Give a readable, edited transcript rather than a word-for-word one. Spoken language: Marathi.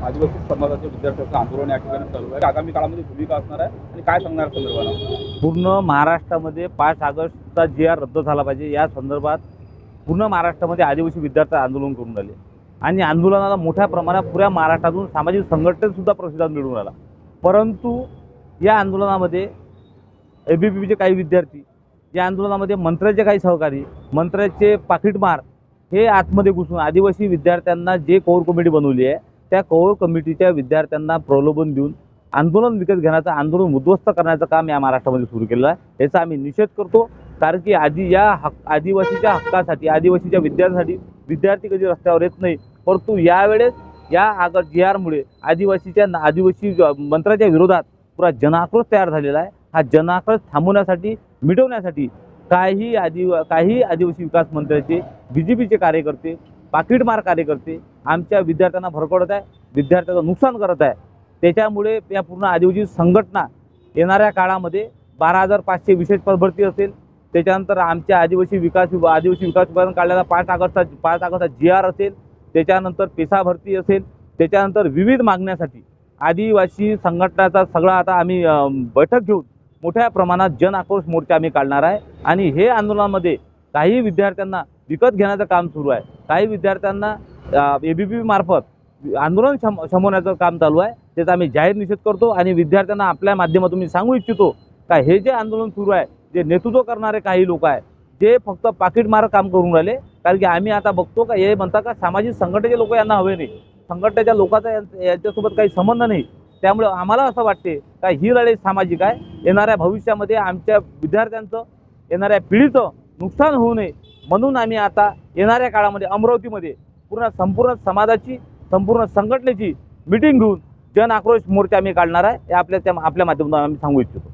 आदिवासी समाजाच्या विद्यार्थ्यांचं आंदोलन या ठिकाणी चालू आहे. आगामी काळामध्ये भूमिका असणार आहे आणि काय सांगणार संदर्भानं? पूर्ण महाराष्ट्रामध्ये 5 ऑगस्टचा जी.आर रद्द झाला पाहिजे या संदर्भात पूर्ण महाराष्ट्रामध्ये आदिवासी विद्यार्थी आंदोलन करून राहिले आणि आंदोलनाला मोठ्या प्रमाणात पुऱ्या महाराष्ट्रातून सामाजिक संघटनेत सुद्धा प्रतिसाद मिळून राहिला. परंतु या आंदोलनामध्ये एबीपीचे काही विद्यार्थी, या आंदोलनामध्ये मंत्र्याचे काही सहकारी, मंत्र्याचे पाकिटमार हे आतमध्ये घुसून आदिवासी विद्यार्थ्यांना जे कोर कमिटी बनवली आहे त्या कोर कमिटीच्या विद्यार्थ्यांना प्रलोभन देऊन आंदोलन विकत घेण्याचं, आंदोलन उद्ध्वस्त करण्याचं काम या महाराष्ट्रामध्ये सुरू केलं आहे. याचा आम्ही निषेध करतो. कारण की आदिवासीच्या हक्कासाठी, आदिवासीच्या विद्यार्थ्यांसाठी विद्यार्थी कधी रस्त्यावर येत नाही, परंतु यावेळेस या जी.आरमुळे आदिवासी मंत्र्याच्या विरोधात पुरा जनआक्रोश तयार झालेला आहे. हा जनआक्रोश थांबवण्यासाठी, मिटवण्यासाठी काही आदिवासी विकास मंत्र्याचे, बीजेपीचे कार्यकर्ते, पाकिटमार कार्यकर्ते आमच्या विद्यार्थ्यांना भरकटत आहे, विद्यार्थ्यांचं नुकसान करत आहे. त्याच्यामुळे या पूर्ण आदिवासी संघटना येणाऱ्या काळामध्ये 12,500 विशेष पद भरती असेल, त्याच्यानंतर आमच्या आदिवासी विकास विभागाने काढलेला 5 ऑगस्टचा जी.आर असेल, त्याच्यानंतर पेसा भरती असेल, त्याच्यानंतर विविध मागण्यासाठी आदिवासी संघटनाचा सगळा आता आम्ही बैठक घेऊन मोठ्या प्रमाणात जन आक्रोश मोर्चा आम्ही काढणार आहे. आणि हे आंदोलनामध्ये काही विद्यार्थ्यांना विकत घेण्याचं काम सुरू आहे, काही विद्यार्थ्यांना एबीपी मार्फत आंदोलन शमवण्याचं काम चालू आहे. त्याचा आम्ही जाहीर निषेध करतो आणि विद्यार्थ्यांना आपल्या माध्यमातून मी सांगू इच्छितो का हे जे आंदोलन सुरू आहे, जे नेतृत्व करणारे काही लोक आहेत, जे फक्त पाकिटमार काम करून राहिले. कारण की आम्ही आता बघतो का हे म्हणतात का सामाजिक संघटनेचे लोक यांना हवे नाही, संघटनेच्या लोकांचा यांच्यासोबत काही संबंध नाही. त्यामुळे आम्हाला असं वाटते का ही लढाई सामाजिक आहे. येणाऱ्या भविष्यामध्ये आमच्या विद्यार्थ्यांचं, येणाऱ्या पिढीचं नुकसान होऊ नये म्हणून आम्ही आता येणाऱ्या काळामध्ये अमरावतीमध्ये संपूर्ण समाजाची, संपूर्ण संघटनेची मीटिंग घेऊन जन आक्रोश मोर्चा आम्ही काढणार आहे. हे आपल्या माध्यमातून आम्ही सांगू इच्छितो.